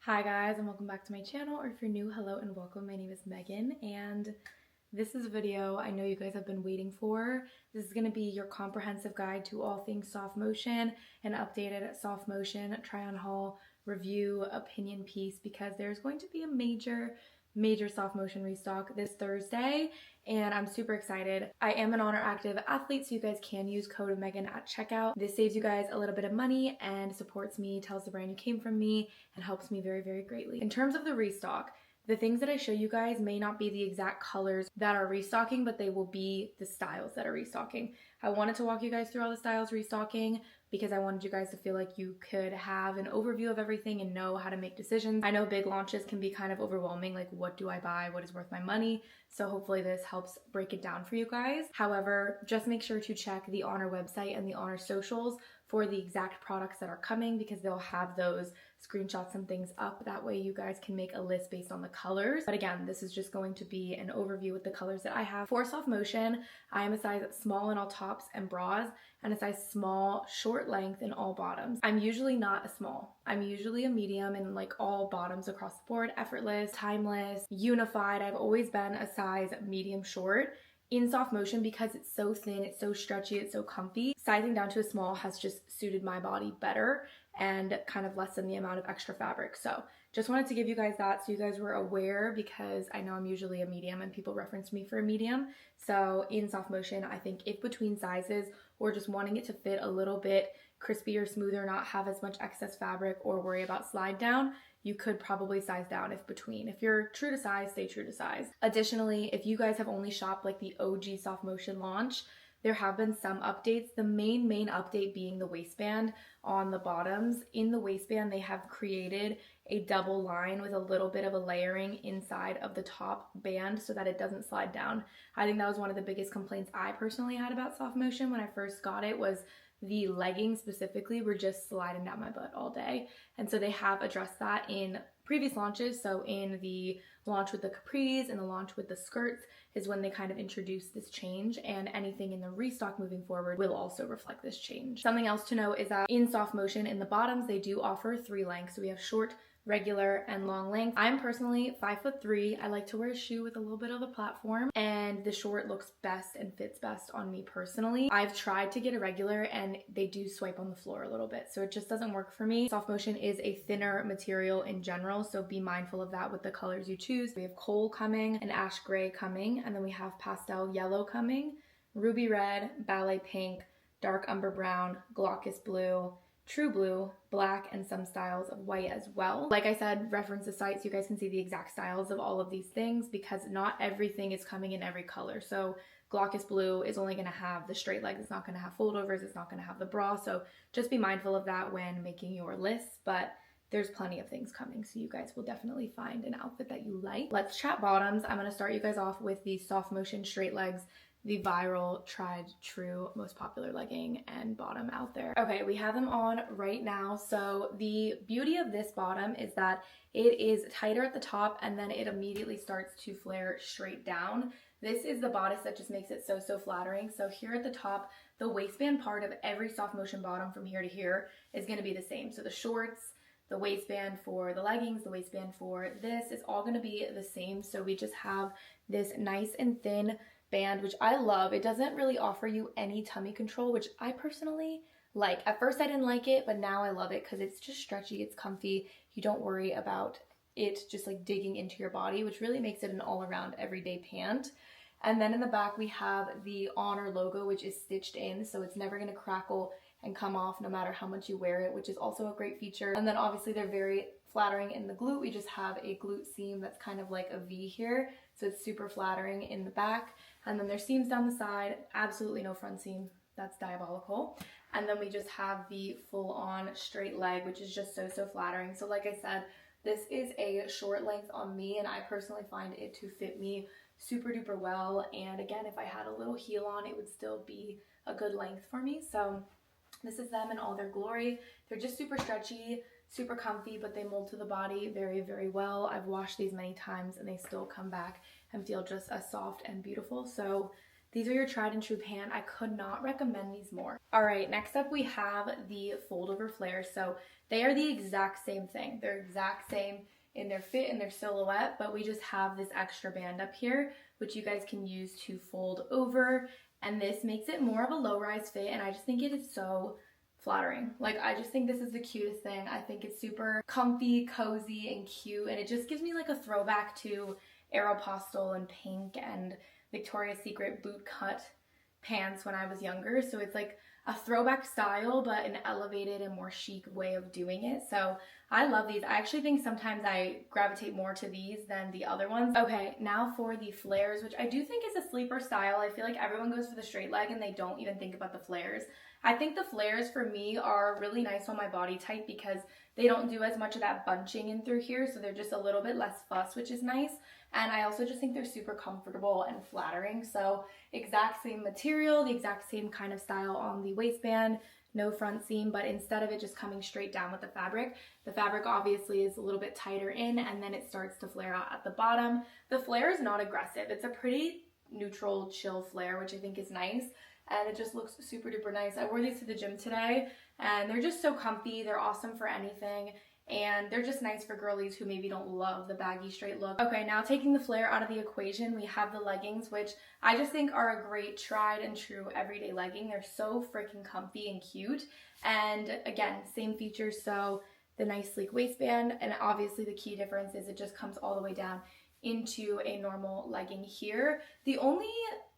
Hi guys, and welcome back to my channel, or if you're new, hello and welcome. My name is Megan, and this is a video I know you guys have been waiting for. This is going to be your comprehensive guide to all things soft motion, an updated soft motion try on haul review opinion piece, because there's going to be a major soft motion restock this Thursday, and I'm super excited. I am an Oner active athlete, so you guys can use code Megan at checkout. This saves you guys a little bit of money and supports me, tells the brand you came from me, and helps me very greatly. In terms of the restock, the things that I show you guys may not be the exact colors that are restocking, but they will be the styles that are restocking. I wanted to walk you guys through all the styles restocking because I wanted you guys to feel like you could have an overview of everything and know how to make decisions. I know big launches can be kind of overwhelming, like what do I buy, what is worth my money? So hopefully this helps break it down for you guys. However, just make sure to check the Oner website and the Oner socials for the exact products that are coming, because they'll have those screenshots and things up. That way you guys can make a list based on the colors. But again, this is just going to be an overview with the colors that I have. For soft motion, I am a size small in all tops and bras, and a size small short length in all bottoms. I'm usually not a small. I'm usually a medium in like all bottoms across the board, effortless, timeless, unified. I've always been a size medium short. In soft motion, because it's so thin, it's so stretchy, it's so comfy, sizing down to a small has just suited my body better and kind of lessened the amount of extra fabric. So just wanted to give you guys that so you guys were aware, because I know I'm usually a medium and people reference me for a medium. So in soft motion, I think if between sizes or just wanting it to fit a little bit crispier, smoother, not have as much excess fabric or worry about slide down, you could probably size down if between. If you're true to size, stay true to size. Additionally, if you guys have only shopped like the OG soft motion launch, there have been some updates. The main update being the waistband on the bottoms. In the waistband, they have created a double line with a little bit of a layering inside of the top band so that it doesn't slide down. I think that was one of the biggest complaints I personally had about soft motion when I first got it, was the leggings specifically were just sliding down my butt all day. And so they have addressed that in previous launches. So in the launch with the capris and the launch with the skirts is when they kind of introduced this change, and anything in the restock moving forward will also reflect this change. Something else to note is that in soft motion, in the bottoms, they do offer 3 lengths. So we have short, regular, and long length. I'm personally 5'3". I like to wear a shoe with a little bit of a platform, and the short looks best and fits best on me personally. I've tried to get a regular and they do swipe on the floor a little bit, so it just doesn't work for me. Soft motion is a thinner material in general, so be mindful of that with the colors you choose. We have coal coming, and ash gray coming, and then we have pastel yellow coming, ruby red, ballet pink, dark umber brown, glaucous blue, true blue, black, and some styles of white as well. Like I said, reference the site so you guys can see the exact styles of all of these things, because not everything is coming in every color. So glaucous blue is only gonna have the straight legs, it's not gonna have foldovers, it's not gonna have the bra. So just be mindful of that when making your lists, but there's plenty of things coming, so you guys will definitely find an outfit that you like. Let's chat bottoms. I'm gonna start you guys off with the soft motion straight legs, the viral, tried, true, most popular legging and bottom out there. Okay, we have them on right now. So the beauty of this bottom is that it is tighter at the top and then it immediately starts to flare straight down. This is the bodice that just makes it so flattering. So here at the top, the waistband part of every soft motion bottom from here to here is gonna be the same. So the shorts, the waistband for the leggings, the waistband for this is all gonna be the same. So we just have this nice and thin band, which I love. It doesn't really offer you any tummy control, which I personally like. At first I didn't like it, but now I love it because it's just stretchy, it's comfy. You don't worry about it just like digging into your body, which really makes it an all-around everyday pant. And then in the back we have the Oner logo, which is stitched in, so it's never gonna crackle and come off no matter how much you wear it, which is also a great feature. And then obviously they're very flattering in the glute. We just have a glute seam that's kind of like a V here, so it's super flattering in the back. And then there's seams down the side, absolutely no front seam, that's diabolical. And then we just have the full-on straight leg, which is just so flattering. So like I said, this is a short length on me, and I personally find it to fit me super duper well. And again, if I had a little heel on, it would still be a good length for me. So this is them in all their glory. They're just super stretchy, super comfy, but they mold to the body very well. I've washed these many times and they still come back and feel just as soft and beautiful. So These are your tried and true pant. I could not recommend these more. All right, next up we have the fold over flares. So they are the exact same thing. They're exact same in their fit and their silhouette, but we just have this extra band up here, which you guys can use to fold over. And this makes it more of a low-rise fit, and I just think it is so flattering. Like, I just think this is the cutest thing. I think it's super comfy, cozy, and cute, and it just gives me like a throwback to Aeropostale and pink and Victoria's Secret boot cut pants when I was younger. So it's like a throwback style, but an elevated and more chic way of doing it. So I love these. I actually think sometimes I gravitate more to these than the other ones. Okay, now for the flares, which I do think is a sleeper style. I feel like everyone goes for the straight leg and they don't even think about the flares. I think the flares for me are really nice on my body type because they don't do as much of that bunching in through here, so they're just a little bit less fuss, which is nice. And I also just think they're super comfortable and flattering. So exact same material, the exact same kind of style on the waistband, no front seam, but instead of it just coming straight down with the fabric obviously is a little bit tighter in, and then it starts to flare out at the bottom. The flare is not aggressive. It's a pretty neutral, chill flare, which I think is nice. And it just looks super duper nice. I wore these to the gym today, and they're just so comfy. They're awesome for anything. And they're just nice for girlies who maybe don't love the baggy straight look. Okay, now taking the flare out of the equation, we have the leggings, which I just think are a great tried and true everyday legging. They're so freaking comfy and cute. And again, same features, so the nice sleek waistband, and obviously the key difference is it just comes all the way down into a normal legging here. The only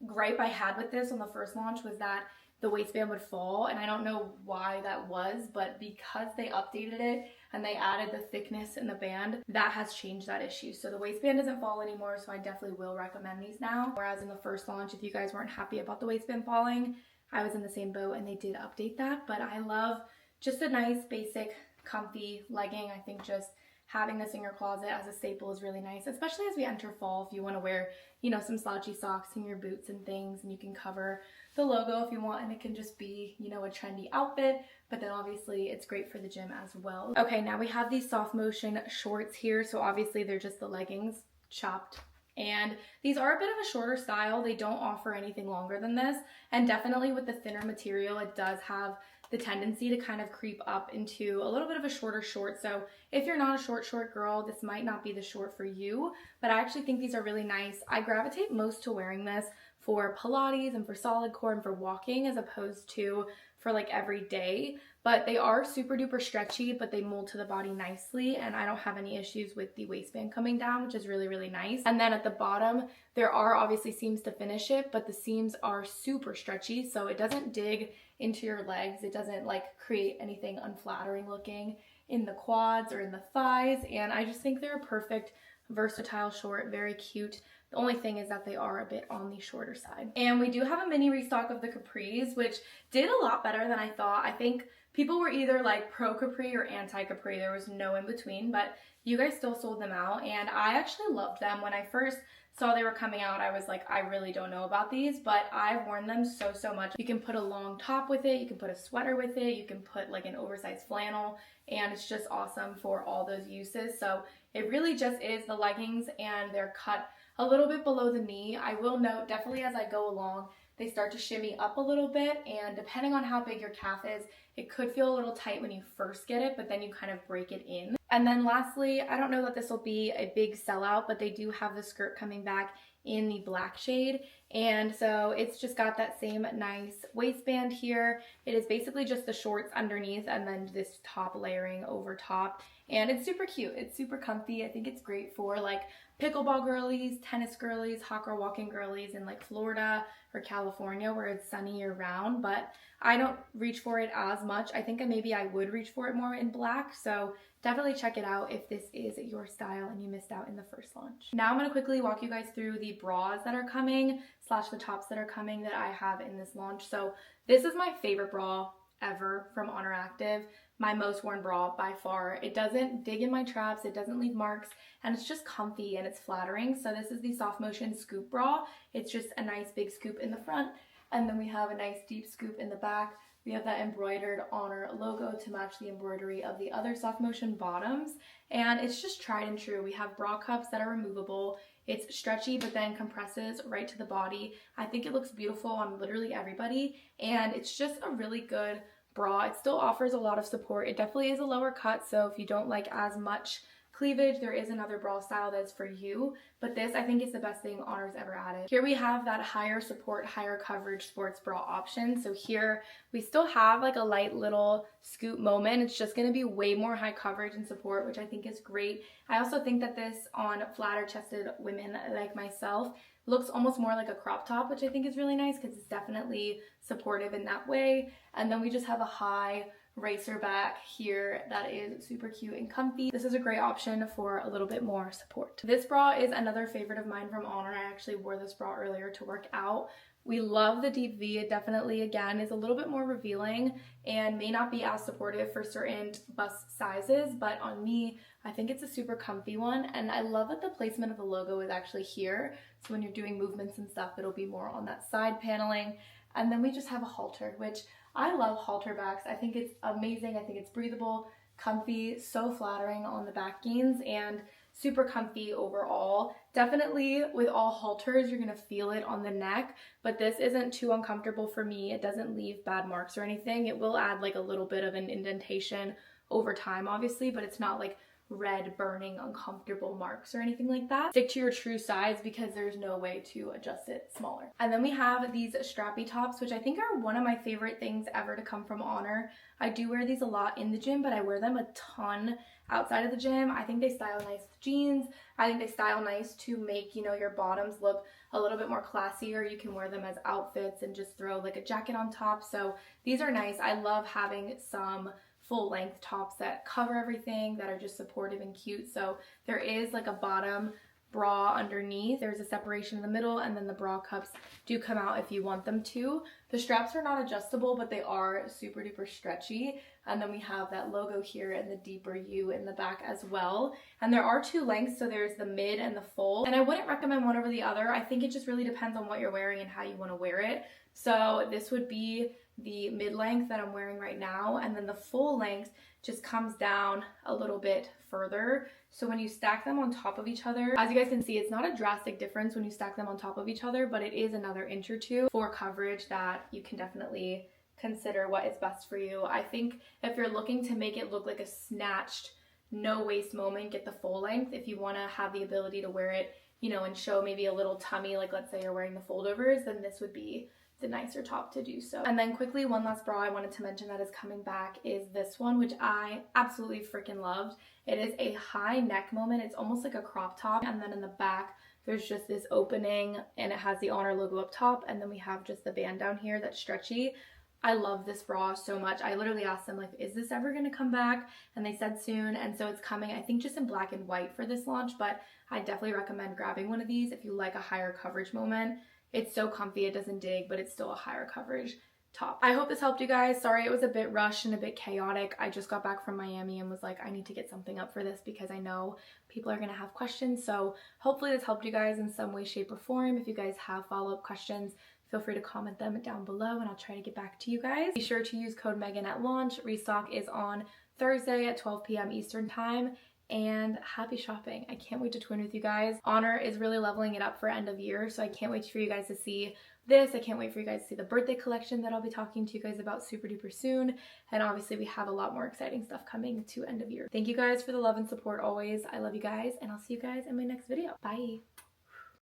gripe I had with this on the first launch was that the waistband would fall, and I don't know why that was, but because they updated it and they added the thickness in the band, that has changed that issue. So the waistband doesn't fall anymore, so I definitely will recommend these now. Whereas in the first launch, if you guys weren't happy about the waistband falling, I was in the same boat and they did update that. But I love just a nice basic comfy legging. I think just having this in your closet as a staple is really nice, especially as we enter fall. If you want to wear, you know, some slouchy socks in your boots and things, and you can cover the logo if you want, and it can just be, you know, a trendy outfit, but then obviously it's great for the gym as well. Okay, now we have these Softmotion shorts here. So obviously they're just the leggings chopped, and these are a bit of a shorter style. They don't offer anything longer than this, and definitely with the thinner material, it does have the tendency to kind of creep up into a little bit of a shorter short. So if you're not a short girl, this might not be the short for you, but I actually think these are really nice. I gravitate most to wearing this for Pilates and for solid core and for walking as opposed to for like every day. But they are super duper stretchy, but they mold to the body nicely, and I don't have any issues with the waistband coming down, which is really, really nice. And then at the bottom, there are obviously seams to finish it, but the seams are super stretchy, so it doesn't dig into your legs. It doesn't like create anything unflattering looking in the quads or in the thighs, and I just think they're a perfect versatile short, very cute. The only thing is that they are a bit on the shorter side. And we do have a mini restock of the capris, which did a lot better than I thought. I think people were either like pro capri or anti capri. There was no in between, but you guys still sold them out, and I actually loved them. When I first saw they were coming out, I was like, I really don't know about these, but I've worn them so much. You can put a long top with it, you can put a sweater with it, you can put like an oversized flannel, and it's just awesome for all those uses. So it really just is the leggings, and they're cut a little bit below the knee. I will note, definitely as I go along, they start to shimmy up a little bit, and depending on how big your calf is, it could feel a little tight when you first get it, but then you kind of break it in. And then lastly, I don't know that this will be a big sellout, but they do have the skirt coming back in the black shade, and so it's just got that same nice waistband here. It is basically just the shorts underneath and then this top layering over top, and it's super cute. It's super comfy. I think it's great for like pickleball girlies, tennis girlies, hot girl walking girlies in like Florida or California where it's sunny year round, but I don't reach for it as much. I think maybe I would reach for it more in black, so definitely check it out if this is your style and you missed out in the first launch. Now I'm going to quickly walk you guys through the bras that are coming / the tops that are coming that I have in this launch. So this is my favorite bra ever from Oner Active, my most worn bra by far. It doesn't dig in my traps, it doesn't leave marks, and it's just comfy and it's flattering. So this is the Softmotion scoop bra. It's just a nice big scoop in the front, and then we have a nice deep scoop in the back. We have that embroidered Oner logo to match the embroidery of the other Softmotion bottoms, and it's just tried and true. We have bra cups that are removable. It's stretchy but then compresses right to the body. I think it looks beautiful on literally everybody, and it's just a really good bra. It still offers a lot of support. It definitely is a lower cut, so if you don't like as much cleavage, there is another bra style that's for you, but this I think is the best thing Oner's ever added. Here we have that higher support, higher coverage sports bra option. So here we still have like a light little scoop moment. It's just going to be way more high coverage and support, which I think is great. I also think that this on flatter chested women like myself looks almost more like a crop top, which I think is really nice because it's definitely supportive in that way. And then we just have a high racer back here that is super cute and comfy. This is a great option for a little bit more support. This bra is another favorite of mine from Oner. I actually wore this bra earlier to work out. We love the deep V. It definitely, again, is a little bit more revealing and may not be as supportive for certain bust sizes, but on me, I think it's a super comfy one. And I love that the placement of the logo is actually here. So when you're doing movements and stuff, it'll be more on that side paneling. And then we just have a halter, which I love halter backs. I think it's amazing. I think it's breathable, comfy, so flattering on the back gains, and super comfy overall. Definitely with all halters, you're gonna feel it on the neck, but this isn't too uncomfortable for me. It doesn't leave bad marks or anything. It will add like a little bit of an indentation over time, obviously, but it's not like red, burning, uncomfortable marks or anything like that. Stick to your true size because there's no way to adjust it smaller. And then we have these strappy tops, which I think are one of my favorite things ever to come from Oner. I do wear these a lot in the gym, but I wear them a ton outside of the gym. I think they style nice with jeans. I think they style nice to make, you know, your bottoms look a little bit more classier. You can wear them as outfits and just throw like a jacket on top. So these are nice. I love having some full length tops that cover everything, that are just supportive and cute. So there is like a bottom bra underneath. There's a separation in the middle, and then the bra cups do come out if you want them to. The straps are not adjustable, but they are super duper stretchy. And then we have that logo here and the deeper U in the back as well. And there are two lengths, so there's the mid and the full. And I wouldn't recommend one over the other. I think it just really depends on what you're wearing and how you want to wear it. So this would be the mid length that I'm wearing right now, and then the full length just comes down a little bit further. So when you stack them on top of each other, as you guys can see, it's not a drastic difference when you stack them on top of each other, but it is another inch or two for coverage that you can definitely consider what is best for you. I think if you're looking to make it look like a snatched, no waist moment, get the full length. If you want to have the ability to wear it, you know, and show maybe a little tummy, like let's say you're wearing the foldovers, then this would be the nicer top to do so. And then quickly, one last bra I wanted to mention that is coming back is this one, which I absolutely freaking loved. It is a high neck moment. It's almost like a crop top, and then in the back there's just this opening, and it has the Oner logo up top, and then we have just the band down here that's stretchy. I love this bra so much. I literally asked them, like, is this ever gonna come back? And they said soon, and so it's coming, I think, just in black and white for this launch, but I definitely recommend grabbing one of these if you like a higher coverage moment. It's so comfy, it doesn't dig, but it's still a higher coverage top. I hope this helped you guys. Sorry it was a bit rushed and a bit chaotic. I just got back from Miami and was like, I need to get something up for this because I know people are gonna have questions. So hopefully this helped you guys in some way, shape, or form. If you guys have follow-up questions, feel free to comment them down below and I'll try to get back to you guys. Be sure to use code Megan at launch. Restock is on Thursday at 12 p.m. Eastern time. And happy shopping. I can't wait to twin with you guys. Oner is really leveling it up for end of year, so I can't wait for you guys to see this. I can't wait for you guys to see the birthday collection that I'll be talking to you guys about super duper soon. And obviously we have a lot more exciting stuff coming to end of year. Thank you guys for the love and support always. I love you guys, and I'll see you guys in my next video. Bye.